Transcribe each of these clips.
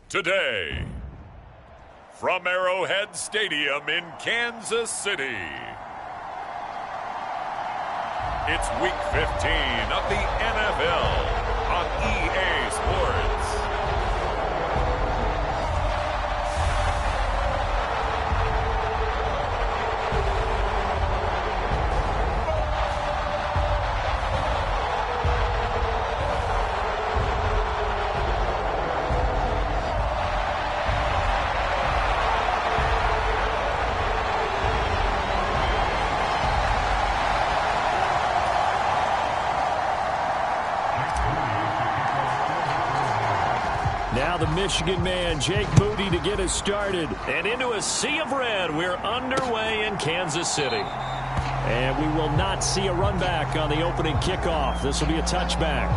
Today, from Arrowhead Stadium in Kansas City, it's Week 15 of the NFL on EA Sports. Now the Michigan man, Jake Moody, to get us started. And into a sea of red, we're underway in Kansas City. And we will not see a run back on the opening kickoff. This will be a touchback.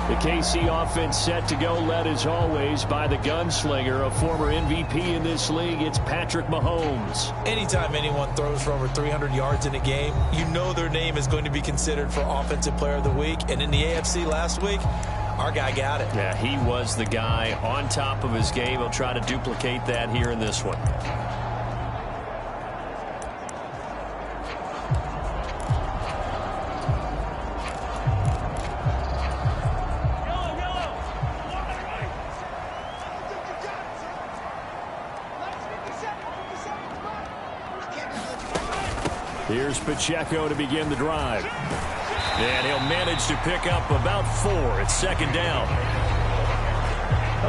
The KC offense set to go, led as always by the gunslinger, a former MVP in this league. It's Patrick Mahomes. Anytime anyone throws for over 300 yards in a game, you know their name is going to be considered for Offensive Player of the Week. And in the AFC last week, our guy got it. Yeah, he was the guy on top of his game. He'll try to duplicate that here in this one. Here's Pacheco to begin the drive. And he'll manage to pick up about 4. It's second down.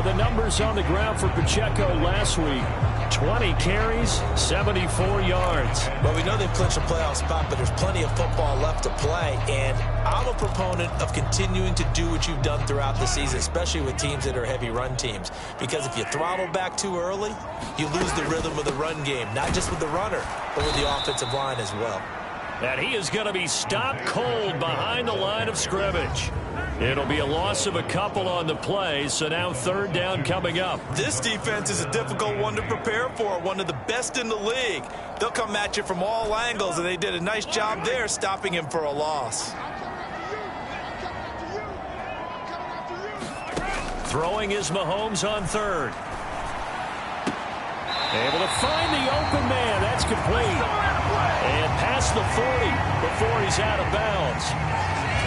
The numbers on the ground for Pacheco last week: 20 carries, 74 yards. Well, we know they've clinched a playoff spot, but there's plenty of football left to play. And I'm a proponent of continuing to do what you've done throughout the season, especially with teams that are heavy run teams. Because if you throttle back too early, you lose the rhythm of the run game, not just with the runner, but with the offensive line as well. And he is going to be stopped cold behind the line of scrimmage. It'll be a loss of a couple on the play, so now third down coming up. This defense is a difficult one to prepare for, one of the best in the league. They'll come at you from all angles, and they did a nice job there stopping him for a loss. Throwing is Mahomes on third. Able to find the open man. That's complete. And past the 40 before he's out of bounds.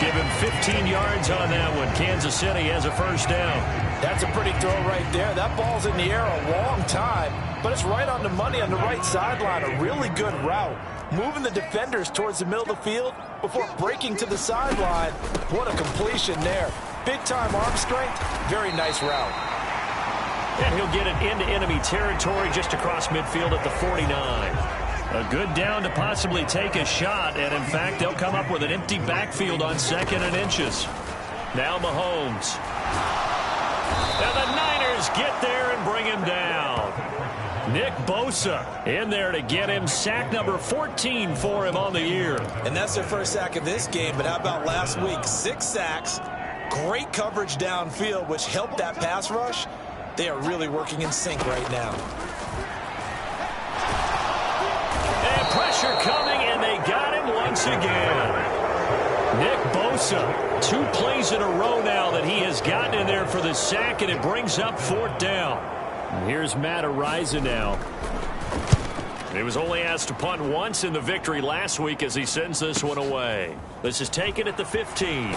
Give him 15 yards on that one. Kansas City has a first down. That's a pretty throw right there. That ball's in the air a long time, but it's right on the money on the right sideline. A really good route. Moving the defenders towards the middle of the field before breaking to the sideline. What a completion there. Big-time arm strength. Very nice route. And he'll get it into enemy territory just across midfield at the 49. A good down to possibly take a shot, and in fact, they'll come up with an empty backfield on 2nd and inches. Now Mahomes. And the Niners get there and bring him down. Nick Bosa in there to get him sack number 14 for him on the year. And that's their first sack of this game, but how about last week? 6 sacks, great coverage downfield, which helped that pass rush. They are really working in sync right now. And pressure coming, and they got him once again. Nick Bosa, 2 plays in a row now that he has gotten in there for the sack, and it brings up 4th down. And here's Matt Araiza now. He was only asked to punt once in the victory last week as he sends this one away. This is taken at the 15.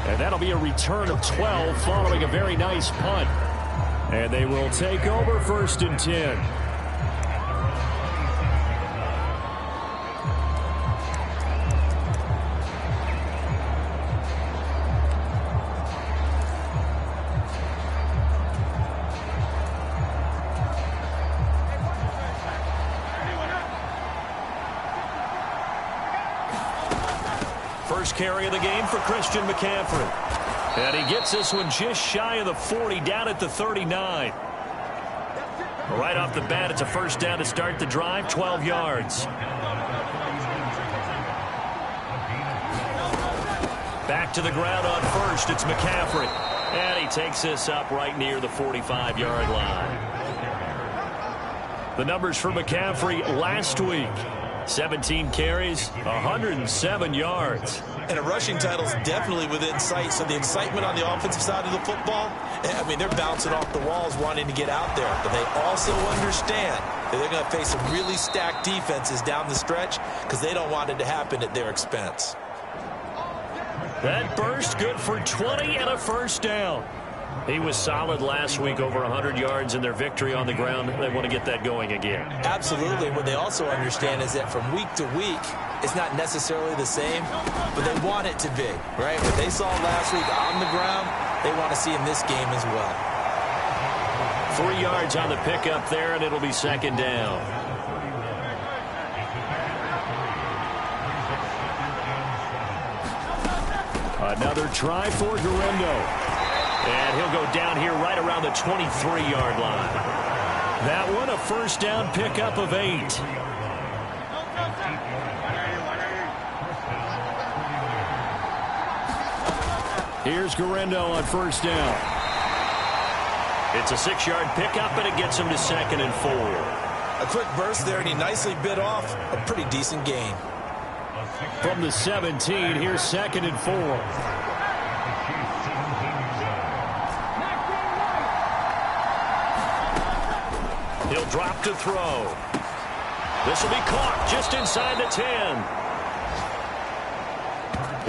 And that'll be a return of 12 following a very nice punt. And they will take over 1st and 10. First carry of the game for Christian McCaffrey. And he gets this one just shy of the 40, down at the 39. Right off the bat, it's a first down to start the drive, 12 yards. Back to the ground on first, it's McCaffrey. And he takes this up right near the 45-yard line. The numbers for McCaffrey last week: 17 carries, 107 yards. And a rushing title is definitely within sight. So the excitement on the offensive side of the football, I mean, they're bouncing off the walls wanting to get out there. But they also understand that they're going to face some really stacked defenses down the stretch because they don't want it to happen at their expense. That burst good for 20 and a first down. He was solid last week, over 100 yards in their victory on the ground. They want to get that going again. Absolutely. What they also understand is that from week to week, it's not necessarily the same, but they want it to be, right? What they saw last week on the ground, they want to see in this game as well. 3 yards on the pickup there, and it'll be second down. Another try for Guerrero. And he'll go down here right around the 23-yard line. That one, a first down pickup of 8. Here's Guerrero on first down. It's a 6-yard pickup, and it gets him to second and 4. A quick burst there, and he nicely bit off a pretty decent gain. From the 17, here's second and 4. He'll drop to throw. This will be caught just inside the 10.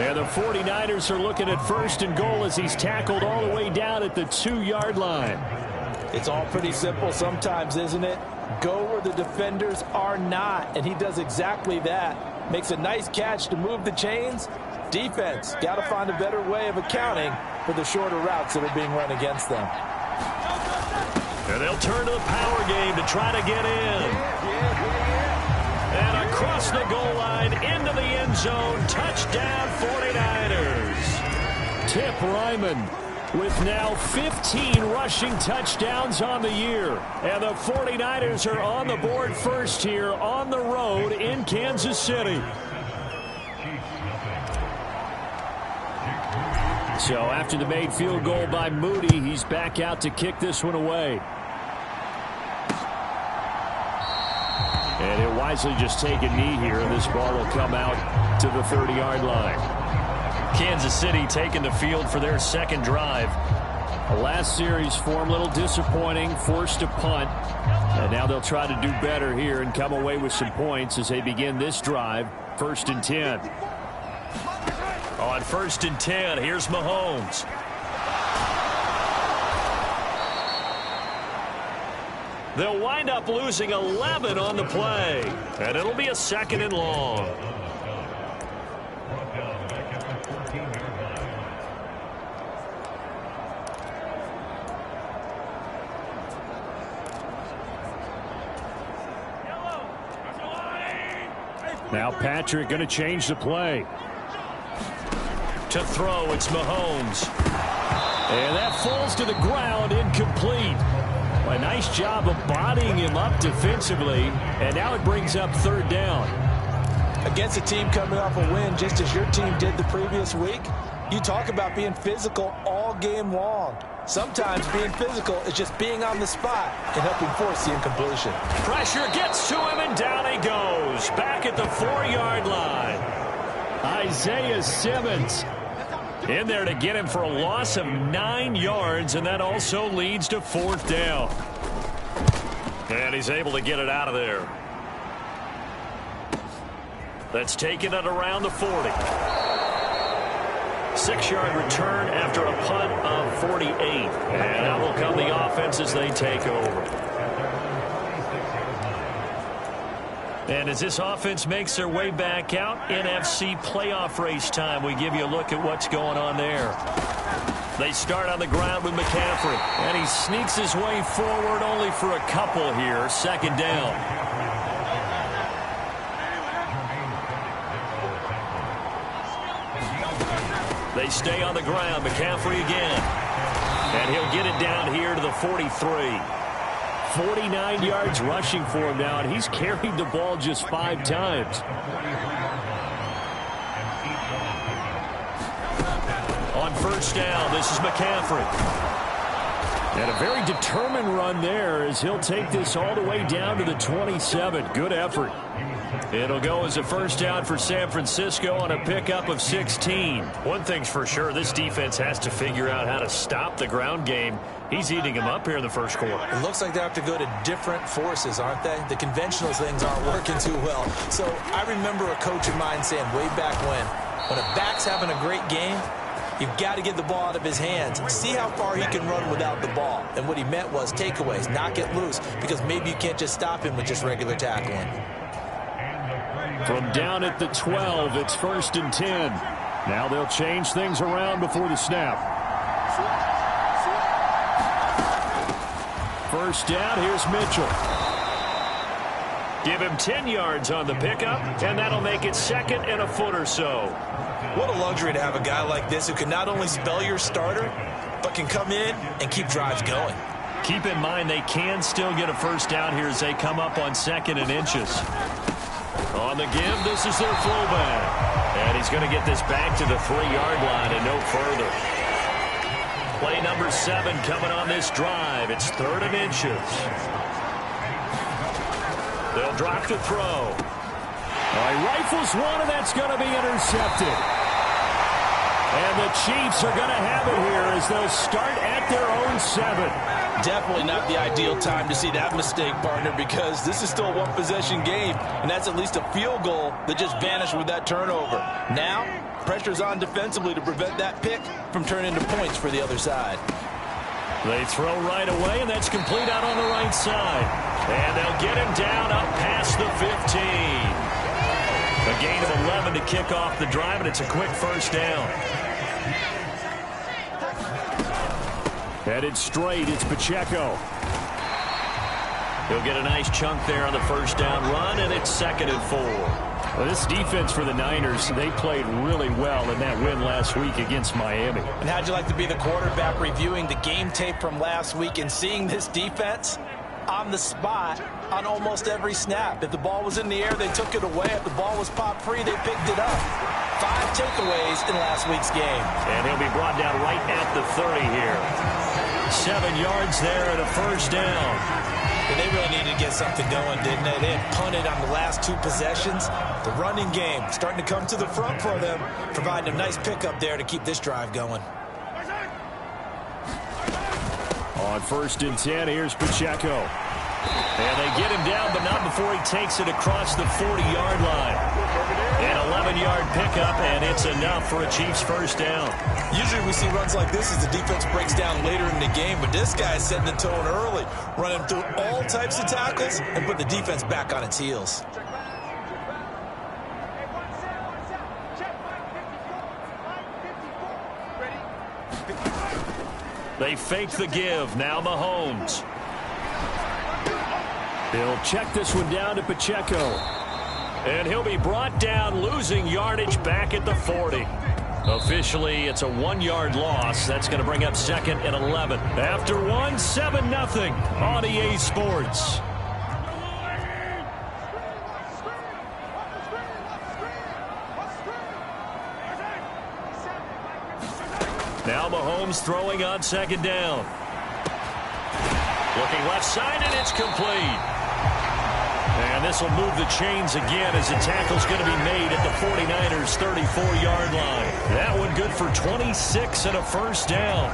And the 49ers are looking at first and goal as he's tackled all the way down at the 2-yard line. It's all pretty simple sometimes, isn't it? Go where the defenders are not, and he does exactly that. Makes a nice catch to move the chains. Defense, got to find a better way of accounting for the shorter routes that are being run against them. And they'll turn to the power game to try to get in. And across the goal line into the end zone. Touchdown 49ers. Tip Ryman with now 15 rushing touchdowns on the year. And the 49ers are on the board first here on the road in Kansas City. So after the made field goal by Moody, he's back out to kick this one away. And he'll wisely just take a knee here, and this ball will come out to the 30-yard line. Kansas City taking the field for their second drive. The last series form a little disappointing, forced a punt. And now they'll try to do better here and come away with some points as they begin this drive. 1st and 10. On 1st and 10, here's Mahomes. They'll wind up losing 11 on the play. And it'll be a 2nd and long. Now Patrick going to change the play. To throw, it's Mahomes. And that falls to the ground, incomplete. A nice job of bodying him up defensively, and now it brings up 3rd down. Against a team coming off a win, just as your team did the previous week, you talk about being physical all game long. Sometimes being physical is just being on the spot and helping force the incompletion. Pressure gets to him, and down he goes. Back at the 4-yard line. Isaiah Simmons in there to get him for a loss of 9 yards, and that also leads to 4th down. And he's able to get it out of there. That's taken it around the 40. 6-yard return after a punt of 48. And out will come the offense as they take over. And as this offense makes their way back out, NFC playoff race time, we give you a look at what's going on there. They start on the ground with McCaffrey, and he sneaks his way forward only for a couple here. 2nd down. They stay on the ground. McCaffrey again. And he'll get it down here to the 43. 49 yards rushing for him now, and he's carried the ball just 5 times. On 1st down, this is McCaffrey. And a very determined run there as he'll take this all the way down to the 27. Good effort. It'll go as a first down for San Francisco on a pickup of 16. One thing's for sure, this defense has to figure out how to stop the ground game. He's eating them up here in the first quarter. It looks like they have to go to different forces, aren't they? The conventional things aren't working too well. So I remember a coach of mine saying way back when a back's having a great game, you've got to get the ball out of his hands. See how far he can run without the ball. And what he meant was takeaways, knock it loose, because maybe you can't just stop him with just regular tackling. From down at the 12, it's 1st and 10. Now they'll change things around before the snap. First down, here's Mitchell. Give him 10 yards on the pickup, and that'll make it 2nd and a foot or so. What a luxury to have a guy like this who can not only spell your starter, but can come in and keep drives going. Keep in mind they can still get a first down here as they come up on 2nd and inches. On the give, this is their fullback. And he's going to get this back to the 3-yard line and no further. Play number 7 coming on this drive. It's 3rd and inches. They'll drop to throw. He rifles one, and that's going to be intercepted. And the Chiefs are going to have it here as they'll start at their own 7. Definitely not the ideal time to see that mistake, partner, because this is still a one-possession game, and that's at least a field goal that just vanished with that turnover. Now, pressure's on defensively to prevent that pick from turning into points for the other side. They throw right away, and that's complete out on the right side. And they'll get him down up past the 15. A gain of 11 to kick off the drive, and it's a quick first down. Headed straight, it's Pacheco. He'll get a nice chunk there on the first down run, and it's 2nd and 4. Well, this defense for the Niners, they played really well in that win last week against Miami. And how'd you like to be the quarterback reviewing the game tape from last week and seeing this defense on the spot on almost every snap? If the ball was in the air, they took it away. If the ball was popped free, they picked it up. 5 takeaways in last week's game. And he'll be brought down right at the 30 here. 7 yards there and a first down. And they really needed to get something going, didn't they? They had punted on the last 2 possessions. The running game starting to come to the front for them, providing a nice pickup there to keep this drive going. On 1st and 10, here's Pacheco. And they get him down, but not before he takes it across the 40-yard line. An 11-yard pickup, and it's enough for a Chiefs first down. Usually we see runs like this as the defense breaks down later in the game, but this guy is setting the tone early, running through all types of tackles and put the defense back on its heels. They fake the give. Now Mahomes. He'll check this one down to Pacheco. And he'll be brought down, losing yardage back at the 40. Officially, it's a 1-yard loss. That's going to bring up 2nd and 11. After 1, 7-0 on EA Sports. Now Mahomes throwing on 2nd down. Looking left side, and it's complete. And this will move the chains again as the tackle's going to be made at the 49ers' 34-yard line. That one good for 26 and a first down.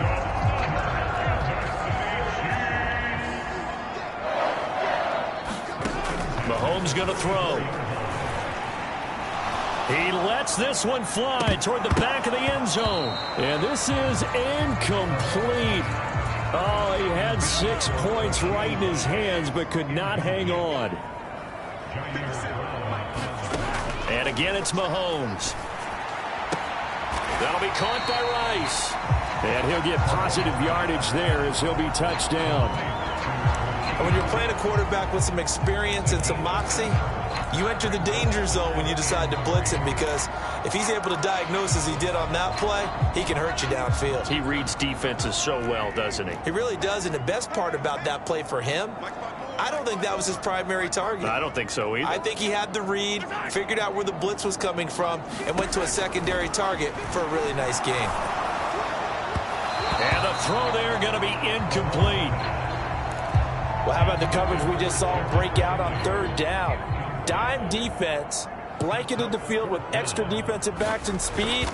Mahomes going to throw. He lets this one fly toward the back of the end zone. And this is incomplete. Oh, he had 6 points right in his hands, but could not hang on. And again, it's Mahomes. That'll be caught by Rice. And he'll get positive yardage there as he'll be touched down. And when you're playing a quarterback with some experience and some moxie, you enter the danger zone when you decide to blitz him, because if he's able to diagnose as he did on that play, he can hurt you downfield. He reads defenses so well, doesn't he? He really does, and the best part about that play for him, I don't think that was his primary target. I don't think so either. I think he had the read, figured out where the blitz was coming from, and went to a secondary target for a really nice game. And the throw there going to be incomplete. Well, how about the coverage we just saw break out on third down? Dime defense, blanketed the field with extra defensive backs and speed.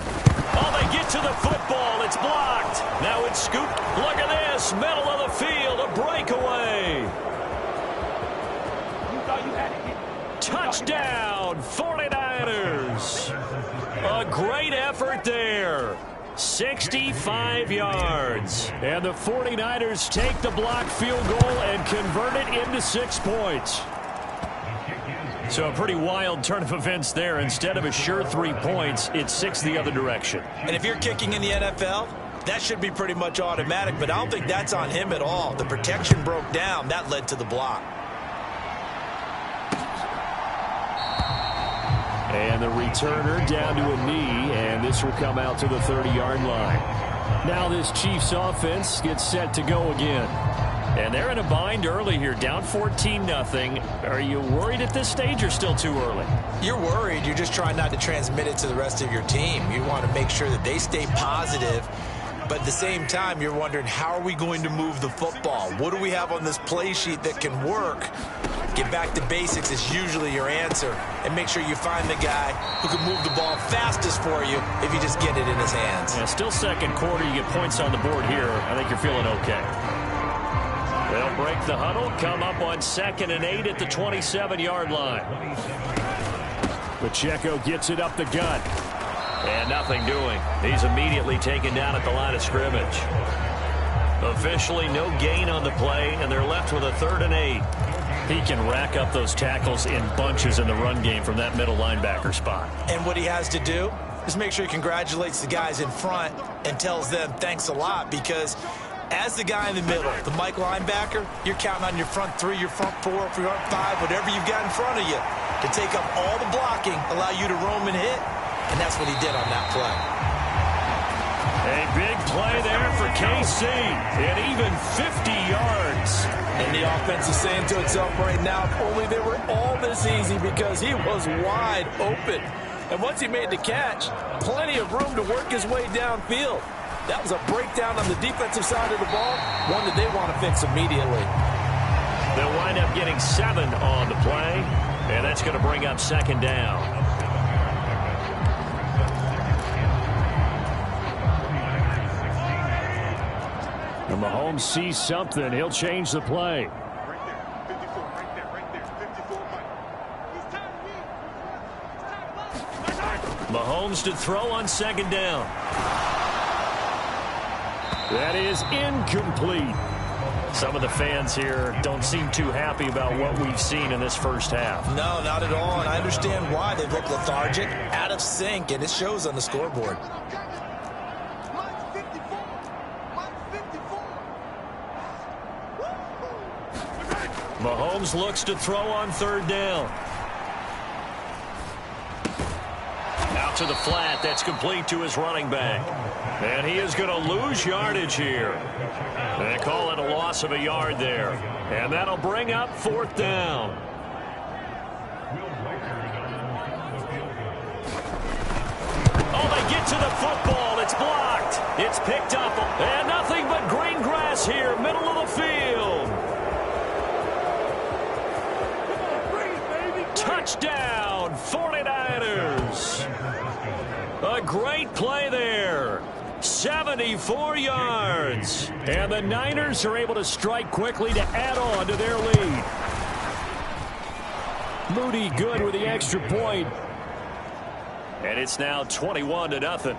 Oh, they get to the football. It's blocked. Now it's scooped. Look at this. Middle of the field. A breakaway. Touchdown, 49ers. A great effort there. 65 yards. And the 49ers take the blocked field goal and convert it into 6 points. So a pretty wild turn of events there. Instead of a sure 3 points, it's 6 the other direction. And if you're kicking in the NFL, that should be pretty much automatic, but I don't think that's on him at all. The protection broke down. That led to the block. And the returner down to a knee, and this will come out to the 30-yard line. Now this Chiefs offense gets set to go again. And they're in a bind early here, down 14-0. Are you worried at this stage or still too early? You're worried. You're just trying not to transmit it to the rest of your team. You want to make sure that they stay positive. But at the same time, you're wondering, how are we going to move the football? What do we have on this play sheet that can work? Get back to basics is usually your answer. And make sure you find the guy who can move the ball fastest for you if you just get it in his hands. Yeah, still second quarter. You get points on the board here. I think you're feeling okay. They'll break the huddle, come up on 2nd and 8 at the 27-yard line. Pacheco gets it up the gut. And nothing doing. He's immediately taken down at the line of scrimmage. Officially no gain on the play, and they're left with a 3rd and 8. He can rack up those tackles in bunches in the run game from that middle linebacker spot. And what he has to do is make sure he congratulates the guys in front and tells them thanks a lot, because as the guy in the middle, the Mike linebacker, you're counting on your front 3, your front 4, your front 5, whatever you've got in front of you to take up all the blocking, allow you to roam and hit, and that's what he did on that play. A big play there for KC, and even 50 yards. And the offense is saying to itself right now, if only they were all this easy, because he was wide open. And once he made the catch, plenty of room to work his way downfield. That was a breakdown on the defensive side of the ball, one that they want to fix immediately. They'll wind up getting 7 on the play, and that's going to bring up 2nd down. And Mahomes sees something. He'll change the play. Mahomes to throw on 2nd down. That is incomplete. Some of the fans here don't seem too happy about what we've seen in this first half. No, not at all, and I understand why. They look lethargic, out of sync, and it shows on the scoreboard. Mahomes looks to throw on 3rd down. Out to the flat. That's complete to his running back. And he is going to lose yardage here. They call it a loss of a yard there. And that'll bring up 4th down. Oh, they get to the football. It's blocked. It's picked up. And nothing but green grass here, middle of the field. Touchdown, 49ers. A great play there. 74 yards. And the Niners are able to strike quickly to add on to their lead. Moody good with the extra point. And it's now 21-0.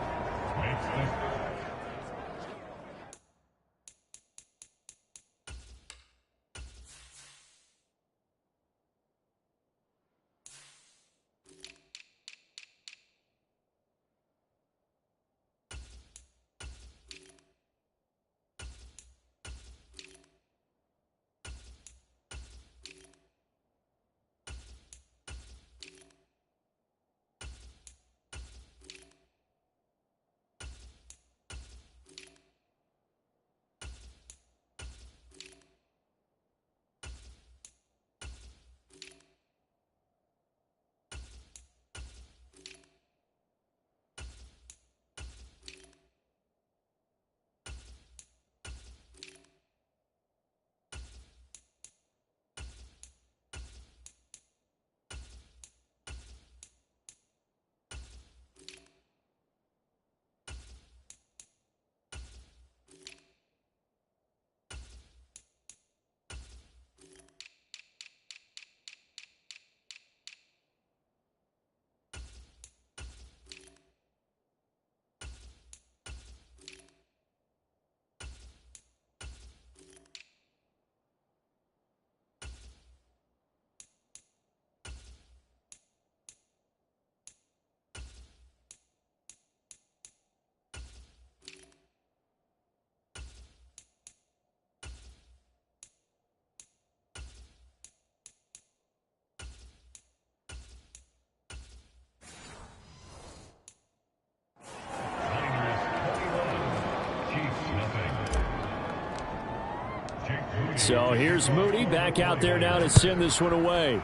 So here's Moody back out there now to send this one away.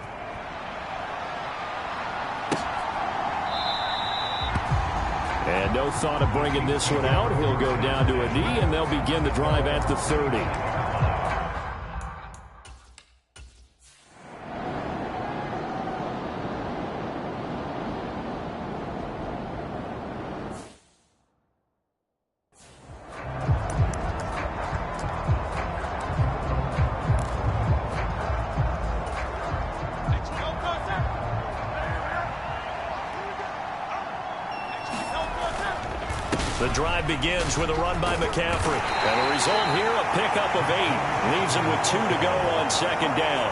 And no thought of bringing this one out. He'll go down to a knee, and they'll begin the drive at the 30. The drive begins with a run by McCaffrey. And the result here, a pickup of 8. Leaves him with 2 to go on second down.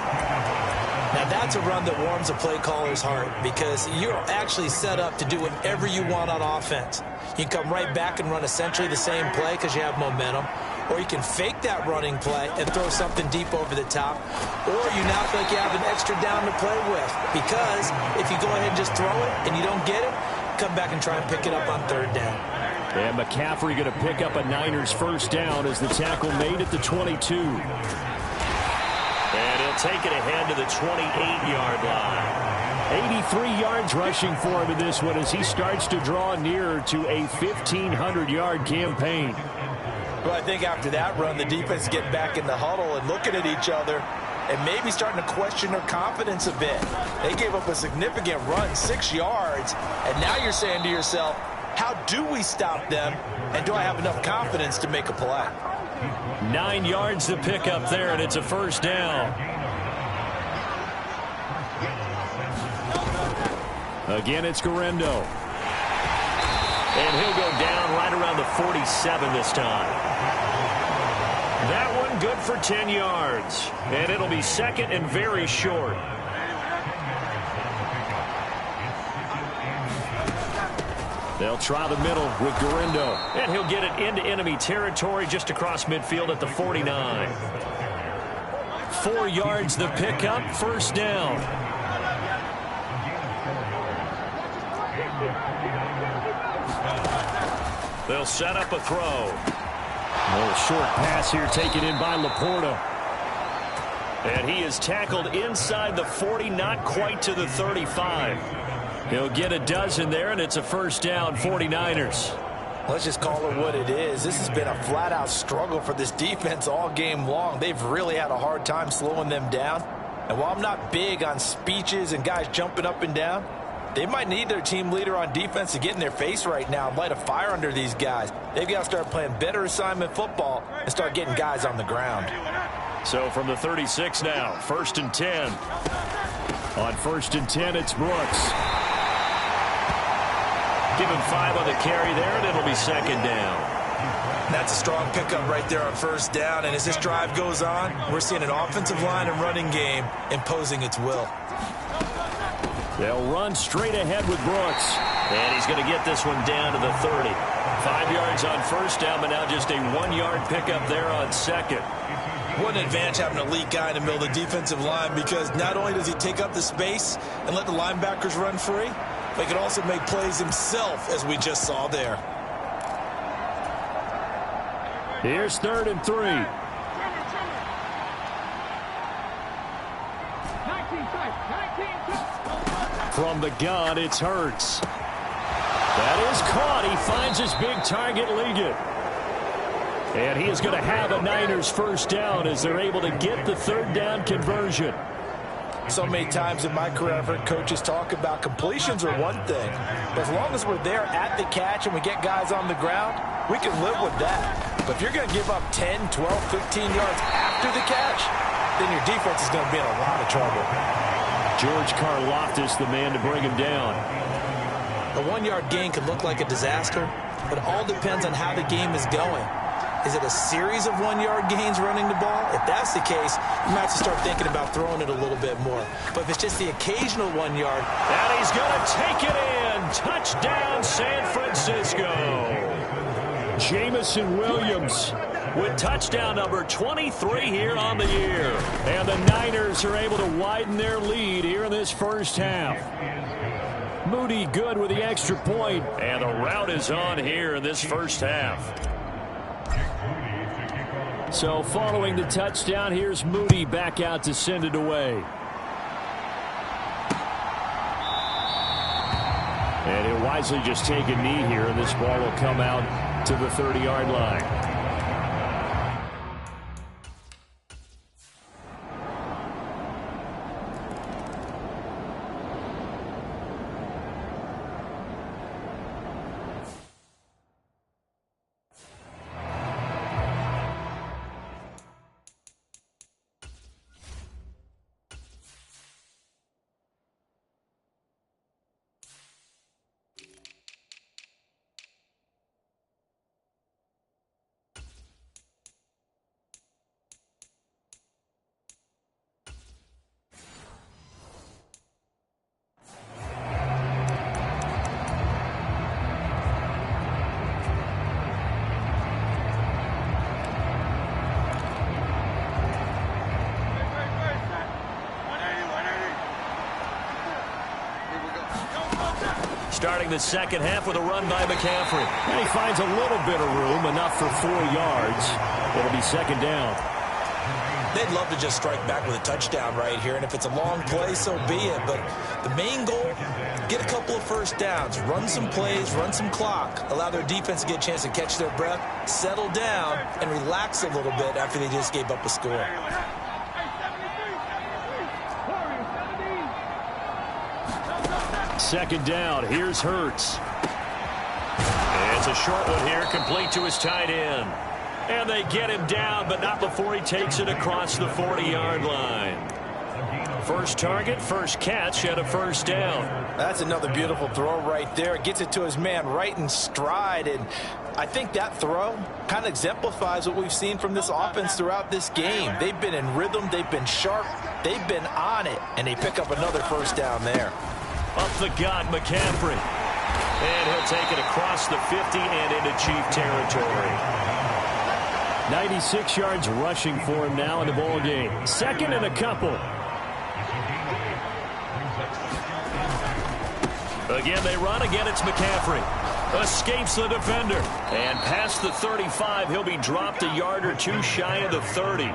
Now that's a run that warms a play caller's heart because you're actually set up to do whatever you want on offense. You can come right back and run essentially the same play because you have momentum. Or you can fake that running play and throw something deep over the top. Or you now feel like you have an extra down to play with. Because if you go ahead and just throw it and you don't get it, come back and try and pick it up on third down. And McCaffrey going to pick up a Niners first down as the tackle made at the 22. And he'll take it ahead to the 28-yard line. 83 yards rushing for him in this one as he starts to draw nearer to a 1,500-yard campaign. Well, I think after that run, the defense get back in the huddle and looking at each other and maybe starting to question their confidence a bit. They gave up a significant run, 6 yards, and now you're saying to yourself, how do we stop them, and do I have enough confidence to make a play? 9 yards to pick up there, and it's a first down. Again, it's Guerrero. And he'll go down right around the 47 this time. That one good for 10 yards. And it'll be second and very short. They'll try the middle with Guerrero. And he'll get it into enemy territory just across midfield at the 49. 4 yards the pickup, first down. They'll set up a throw. A little short pass here taken in by Laporta. And he is tackled inside the 40, not quite to the 35. He'll get a dozen there, and it's a first down, 49ers. Let's just call it what it is. This has been a flat-out struggle for this defense all game long. They've really had a hard time slowing them down. And while I'm not big on speeches and guys jumping up and down, they might need their team leader on defense to get in their face right now and light a fire under these guys. They've got to start playing better assignment football and start getting guys on the ground. So from the 36 now, 1st and 10. On 1st and 10, it's Brooks. Give him 5 on the carry there, and it'll be second down. That's a strong pickup right there on first down. And as this drive goes on, we're seeing an offensive line and running game imposing its will. They'll run straight ahead with Brooks. And he's going to get this one down to the 30. 5 yards on first down, but now just a 1-yard pickup there on second. What an advantage having an elite guy in the middle of the defensive line, because not only does he take up the space and let the linebackers run free, but he can also make plays himself, as we just saw there. Here's 3rd and 3. From the gun, it's Hurts. That is caught. He finds his big target, Liggett. And he is going to have a Niners first down as they're able to get the 3rd down conversion. So many times in my career, I've heard coaches talk about completions are one thing. But as long as we're there at the catch and we get guys on the ground, we can live with that. But if you're going to give up 10, 12, 15 yards after the catch, then your defense is going to be in a lot of trouble. George Karlaftis, the man to bring him down. A 1-yard gain could look like a disaster, but it all depends on how the game is going. Is it a series of 1-yard gains running the ball? If that's the case, you might have to start thinking about throwing it a little bit more. But if it's just the occasional 1 yard. And he's going to take it in. Touchdown, San Francisco. Jamison Williams with touchdown number 23 here on the year. And the Niners are able to widen their lead here in this first half. Moody good with the extra point. And the route is on here in this first half. So following the touchdown, here's Moody back out to send it away. And he'll wisely just take a knee here, and this ball will come out to the 30-yard line. Starting the second half with a run by McCaffrey. And he finds a little bit of room, enough for 4 yards. It'll be second down. They'd love to just strike back with a touchdown right here, and if it's a long play, so be it. But the main goal, get a couple of first downs, run some plays, run some clock, allow their defense to get a chance to catch their breath, settle down, and relax a little bit after they just gave up a score. Second down, here's Hurts. And it's a short one here, complete to his tight end. And they get him down, but not before he takes it across the 40-yard line. First target, first catch, and a first down. That's another beautiful throw right there. It gets it to his man right in stride, and I think that throw kind of exemplifies what we've seen from this offense throughout this game. They've been in rhythm, they've been sharp, they've been on it, and they pick up another first down there. Up the gut, McCaffrey. And he'll take it across the 50 and into Chief territory. 96 yards rushing for him now in the ball game. Second and a couple. Again, they run. Again, it's McCaffrey. Escapes the defender. And past the 35, he'll be dropped a yard or two shy of the 30.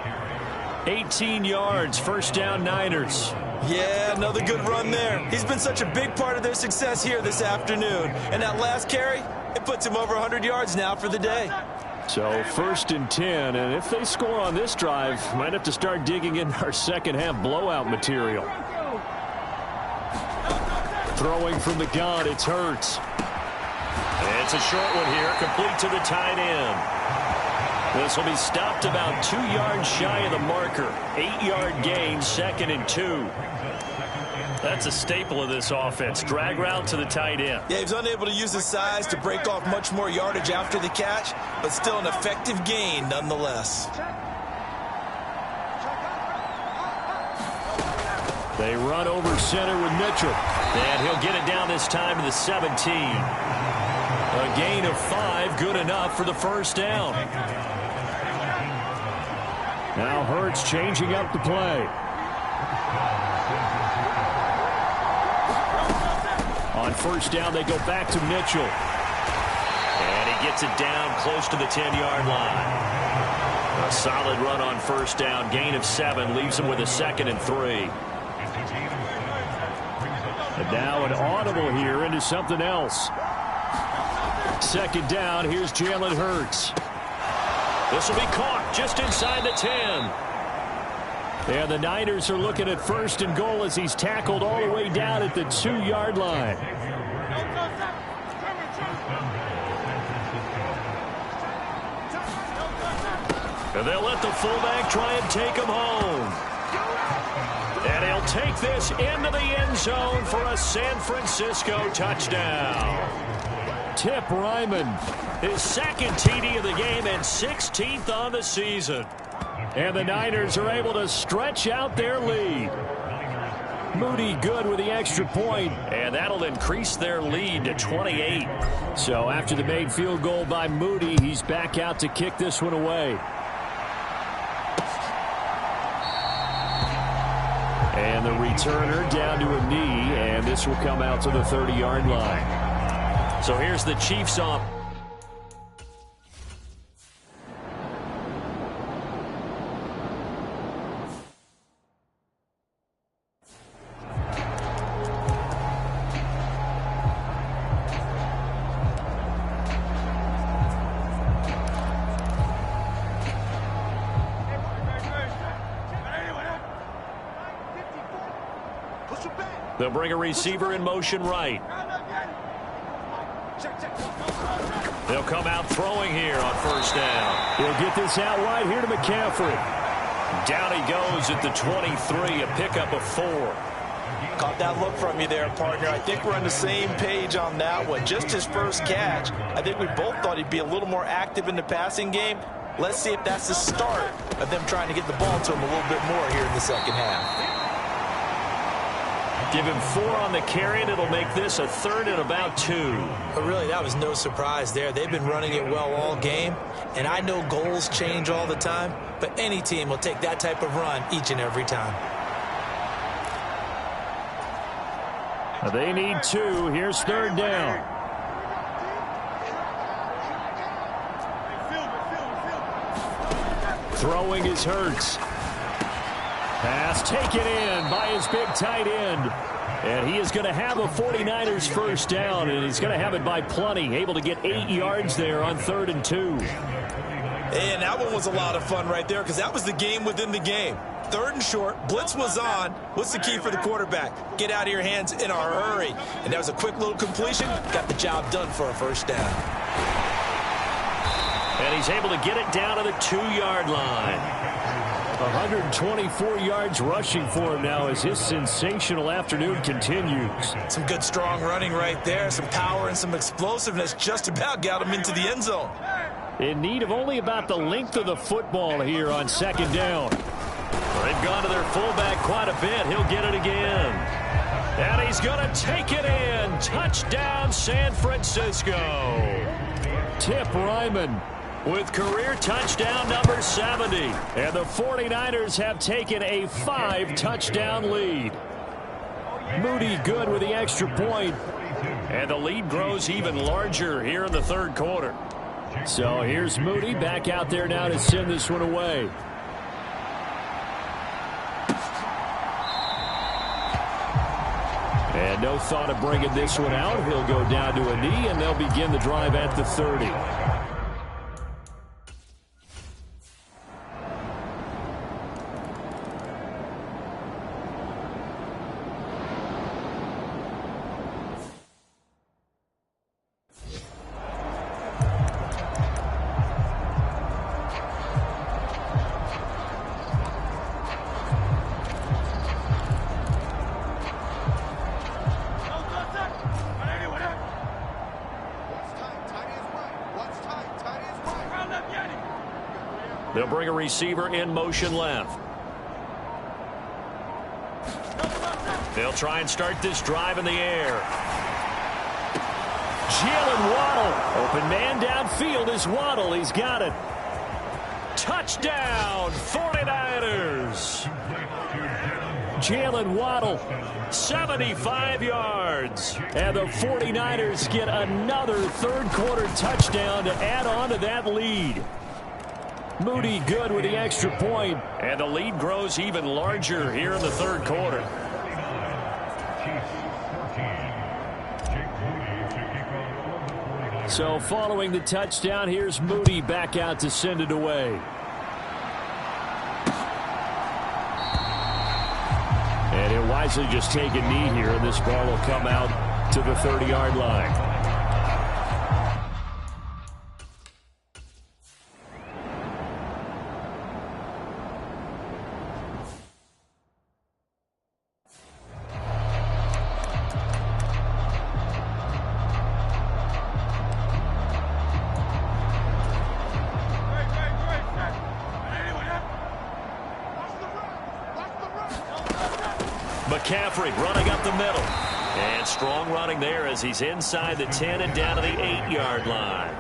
18 yards, first down Niners. Yeah, another good run there. He's been such a big part of their success here this afternoon. And that last carry, it puts him over 100 yards now for the day. So first and 10, and if they score on this drive, might have to start digging in our second half blowout material. Throwing from the gun, it's Hurts. And it's a short one here, complete to the tight end. This will be stopped about 2 yards shy of the marker. 8-yard gain, second and 2. That's a staple of this offense. Drag route to the tight end. Yeah, he's unable to use his size to break off much more yardage after the catch, but still an effective gain nonetheless. They run over center with Mitchell. And he'll get it down this time to the 17. A gain of 5, good enough for the first down. Now Hurts changing up the play. On first down, they go back to Mitchell. And he gets it down close to the 10-yard line. A solid run on first down. Gain of 7 leaves him with a second and 3. And now an audible here into something else. Second down, here's Jalen Hurts. This will be caught just inside the 10. And the Niners are looking at first and goal as he's tackled all the way down at the 2-yard line. And they'll let the fullback try and take him home. And he'll take this into the end zone for a San Francisco touchdown. Tip Ryman, his second TD of the game and 16th on the season. And the Niners are able to stretch out their lead. Moody good with the extra point, and that'll increase their lead to 28. So after the made field goal by Moody, he's back out to kick this one away. And the returner down to a knee, and this will come out to the 30-yard line. So here's the Chiefs off. They'll bring a receiver in motion right. They'll come out throwing here on first down. He'll get this out wide here to McCaffrey. Down he goes at the 23, a pickup of 4. Caught that look from you there, partner. I think we're on the same page on that one. Just his first catch. I think we both thought he'd be a little more active in the passing game. Let's see if that's the start of them trying to get the ball to him a little bit more here in the second half. Give him 4 on the carry, and it'll make this a 3rd and about 2. But really, that was no surprise there. They've been running it well all game, and I know goals change all the time, but any team will take that type of run each and every time. They need 2. Here's 3rd down. Throwing is Hurts. Pass taken in by his big tight end. And he is going to have a 49ers first down, and he's going to have it by plenty. Able to get 8 yards there on 3rd and 2. And that one was a lot of fun right there because that was the game within the game. 3rd and short, blitz was on. What's the key for the quarterback? Get out of your hands in a hurry. And that was a quick little completion. Got the job done for a first down. And he's able to get it down to the 2-yard line. 124 yards rushing for him now as his sensational afternoon continues. Some good strong running right there. Some power and some explosiveness just about got him into the end zone. In need of only about the length of the football here on 2nd down. They've gone to their fullback quite a bit. He'll get it again. And he's going to take it in. Touchdown, San Francisco. Tip Ryman with career touchdown number 70. And the 49ers have taken a 5-touchdown lead. Moody good with the extra point. And the lead grows even larger here in the 3rd quarter. So here's Moody back out there now to send this one away. And no thought of bringing this one out. He'll go down to a knee, and they'll begin the drive at the 30. They'll bring a receiver in motion left. They'll try and start this drive in the air. Jalen Waddle. Open man downfield is Waddle. He's got it. Touchdown, 49ers. Jalen Waddle. 75 yards. And the 49ers get another 3rd quarter touchdown to add on to that lead. Moody good with the extra point. And the lead grows even larger here in the 3rd quarter. So following the touchdown, here's Moody back out to send it away. And he'll wisely just take a knee here, and this ball will come out to the 30-yard line. McCaffrey running up the middle. And strong running there as he's inside the 10 and down to the 8-yard line.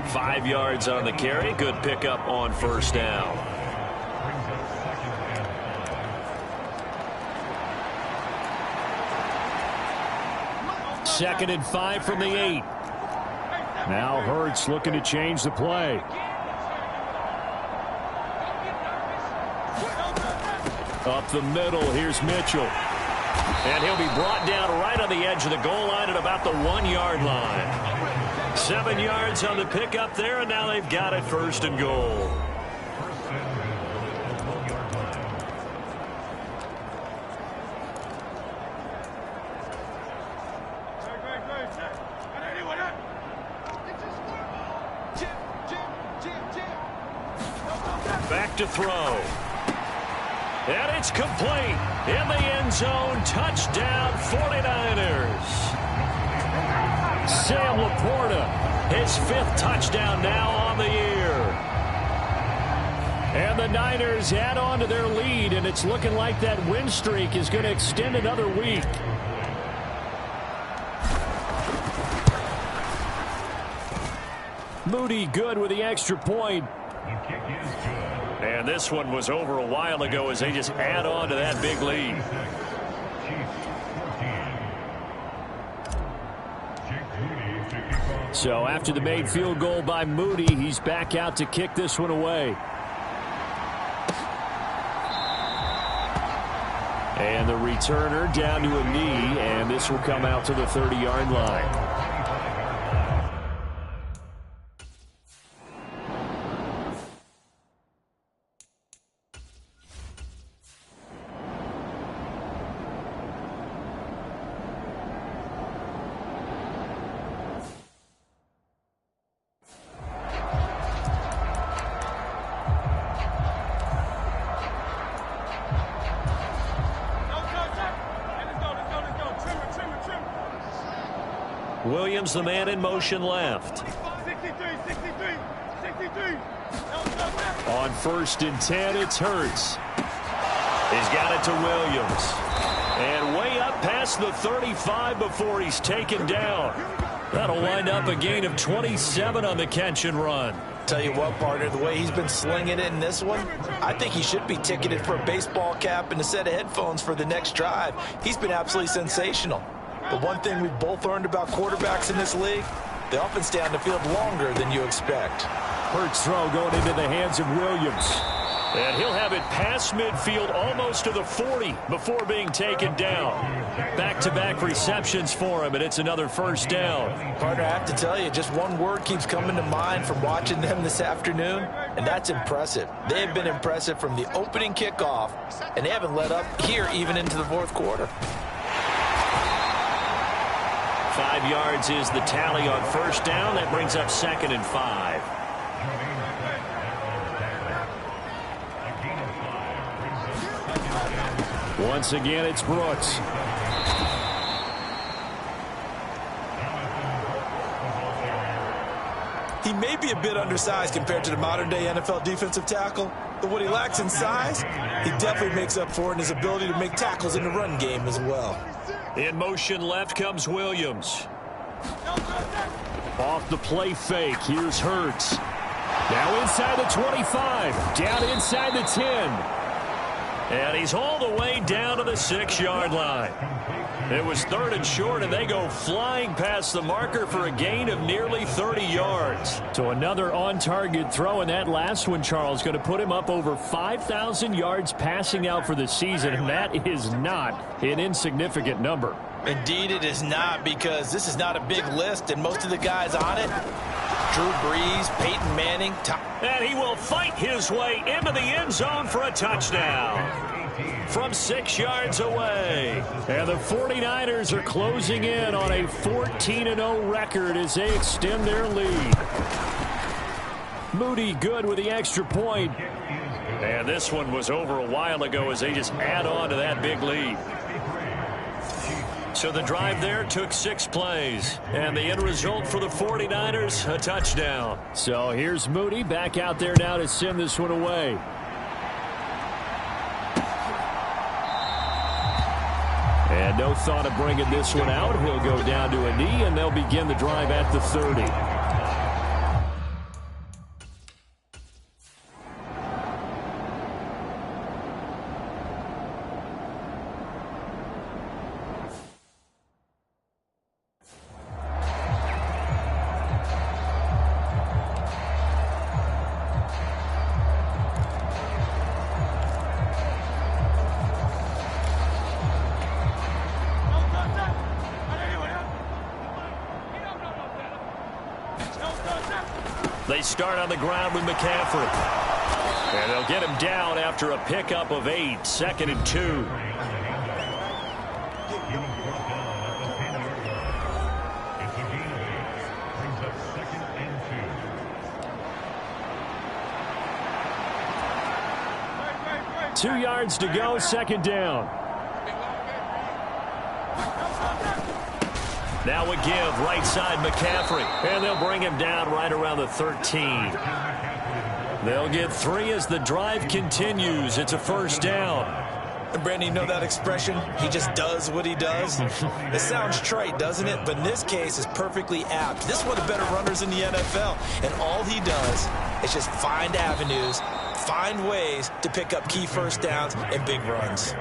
5 yards on the carry. Good pickup on first down. Second and 5 from the 8. Now Hurts looking to change the play. Up the middle, here's Mitchell. And he'll be brought down right on the edge of the goal line at about the 1-yard line. 7 yards on the pickup there, and now they've got it 1st and goal. back to throw. And it's complete. In the end zone, touchdown 49ers. Sam Laporta, his 5th touchdown now on the year. And the Niners add on to their lead, and it's looking like that win streak is going to extend another week. Moody good with the extra point. And this one was over a while ago as they just add on to that big lead. So after the made field goal by Moody, he's back out to kick this one away. And the returner down to a knee, and this will come out to the 30-yard line. Williams, the man in motion left. 63. On 1st and 10, it's Hurts. He's got it to Williams. And way up past the 35 before he's taken down. That'll wind up a gain of 27 on the catch and run. Tell you what, partner, the way he's been slinging it in this one, I think he should be ticketed for a baseball cap and a set of headphones for the next drive. He's been absolutely sensational. But one thing we've both learned about quarterbacks in this league, they often stay on the field longer than you expect. Hurts throw going into the hands of Williams. And he'll have it past midfield almost to the 40 before being taken down. Back-to-back receptions for him, and it's another first down. Partner, I have to tell you, just one word keeps coming to mind from watching them this afternoon, and that's impressive. They have been impressive from the opening kickoff, and they haven't let up here even into the 4th quarter. 5 yards is the tally on first down. That brings up 2nd and 5. Once again, it's Brooks. He may be a bit undersized compared to the modern-day NFL defensive tackle, but what he lacks in size, he definitely makes up for in his ability to make tackles in the run game as well. In motion left comes Williams. Off the play fake, here's Hurts. Now inside the 25, down inside the 10. And he's all the way down to the 6-yard line. It was 3rd and short, and they go flying past the marker for a gain of nearly 30 yards. So another on-target throw, and that last one, Charles, going to put him up over 5,000 yards passing out for the season, and that is not an insignificant number. Indeed it is not, because this is not a big list, and most of the guys on it, Drew Brees, Peyton Manning. And he will fight his way into the end zone for a touchdown from 6 yards away. And the 49ers are closing in on a 14-0 record as they extend their lead. Moody good with the extra point. And this one was over a while ago as they just add on to that big lead. So the drive there took 6 plays. And the end result for the 49ers, a touchdown. So here's Moody back out there now to send this one away. And no thought of bringing this one out. He'll go down to a knee, and they'll begin the drive at the 30. They start on the ground with McCaffrey. And they'll get him down after a pickup of 8, 2nd and 2. 2 yards to go, second down. Now a give, right side McCaffrey. And they'll bring him down right around the 13. They'll get 3 as the drive continues. It's a first down. And Brandon, you know that expression? He just does what he does. It sounds trite, doesn't it? But in this case, it's perfectly apt. This is one of the better runners in the NFL. And all he does is just find avenues, find ways to pick up key first downs and big runs.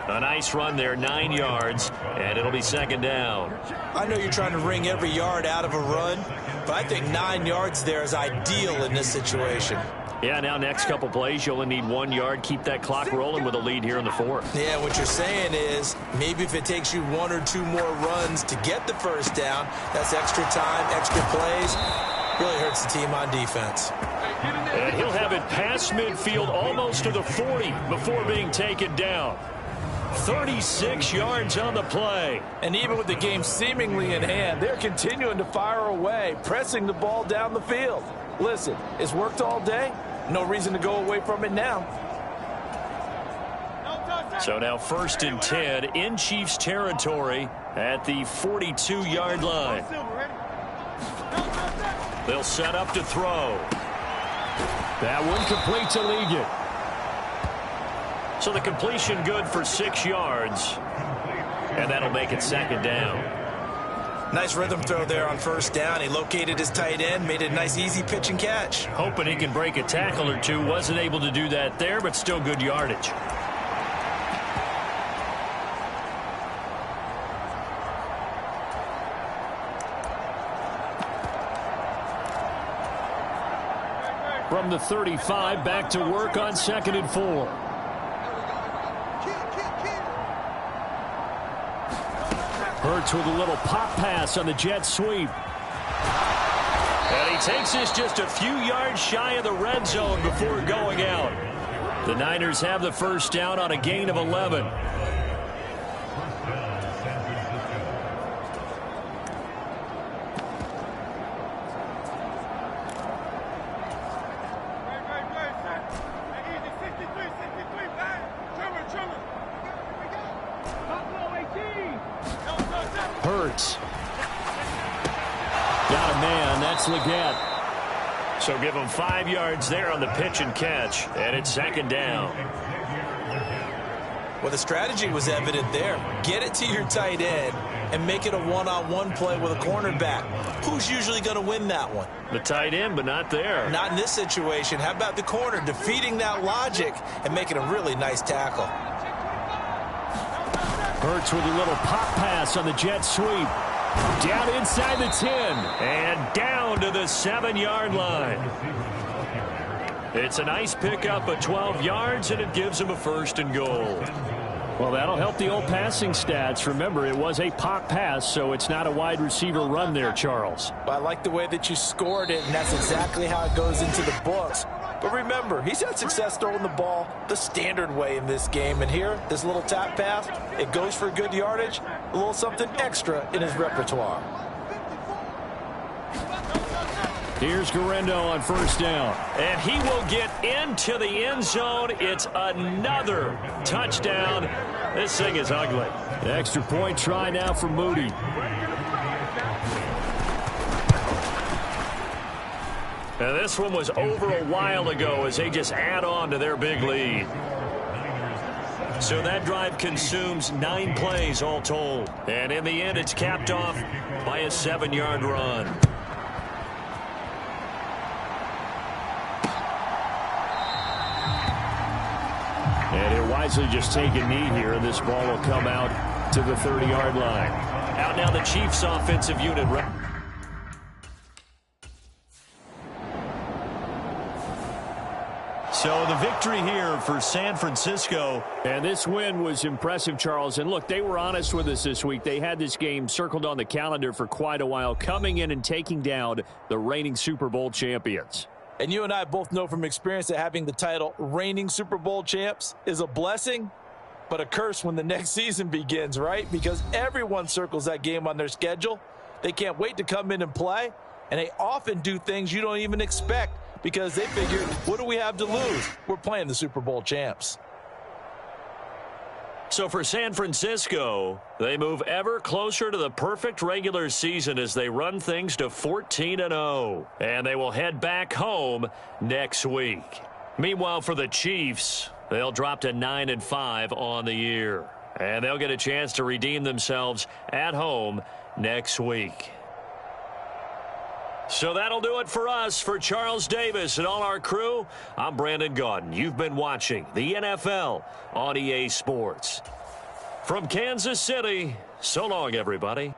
A nice run there, 9 yards, and it'll be second down. I know you're trying to wring every yard out of a run, but I think 9 yards there is ideal in this situation. Yeah, now next couple plays, you only need 1 yard. Keep that clock rolling with a lead here in the fourth. Yeah, what you're saying is maybe if it takes you 1 or 2 more runs to get the first down, that's extra time, extra plays. Really hurts the team on defense. And he'll have it past midfield almost to the 40 before being taken down. 36 yards on the play. And even with the game seemingly in hand, they're continuing to fire away, pressing the ball down the field. Listen, it's worked all day. No reason to go away from it now. So now 1st and 10 in Chiefs territory at the 42-yard line. They'll set up to throw. That one complete to Ligon. So the completion good for 6 yards. And that'll make it second down. Nice rhythm throw there on first down. He located his tight end, made it a nice easy pitch and catch. Hoping he can break a tackle or two. Wasn't able to do that there, but still good yardage. From the 35, back to work on 2nd and 4. Hurts with a little pop pass on the jet sweep. And he takes this just a few yards shy of the red zone before going out. The Niners have the first down on a gain of 11. Hurts. Got a man. That's Leggett. So give him 5 yards there on the pitch and catch. And it's second down. Well, the strategy was evident there. Get it to your tight end and make it a one-on-one play with a cornerback. Who's usually going to win that one? The tight end, but not there. Not in this situation. How about the corner defeating that logic and making a really nice tackle? Hurts with a little pop pass on the jet sweep. Down inside the 10 and down to the 7-yard line. It's a nice pickup of 12 yards, and it gives him a 1st and goal. Well, that'll help the old passing stats. Remember, it was a pop pass, so it's not a wide receiver run there, Charles. I like the way that you scored it, and that's exactly how it goes into the books. But remember, he's had success throwing the ball the standard way in this game. And here, this little tap pass, it goes for good yardage, a little something extra in his repertoire. Here's Guerrero on first down. And he will get into the end zone. It's another touchdown. This thing is ugly. The extra point try now for Moody. And this one was over a while ago as they just add on to their big lead. So that drive consumes 9 plays all told. And in the end, it's capped off by a 7-yard run. And he'll wisely just take a knee here, and this ball will come out to the 30-yard line. Out now the Chiefs offensive unit. So the victory here for San Francisco. And this win was impressive, Charles. And look, they were honest with us this week. They had this game circled on the calendar for quite a while, coming in and taking down the reigning Super Bowl champions. And you and I both know from experience that having the title reigning Super Bowl champs is a blessing, but a curse when the next season begins, right? Because everyone circles that game on their schedule. They can't wait to come in and play, and they often do things you don't even expect because they figure, what do we have to lose? We're playing the Super Bowl champs. So for San Francisco, they move ever closer to the perfect regular season as they run things to 14-0. And they will head back home next week. Meanwhile, for the Chiefs, they'll drop to 9-5 on the year. And they'll get a chance to redeem themselves at home next week. So that'll do it for us. For Charles Davis and all our crew, I'm Brandon Gaudin. You've been watching the NFL on EA Sports. From Kansas City, so long, everybody.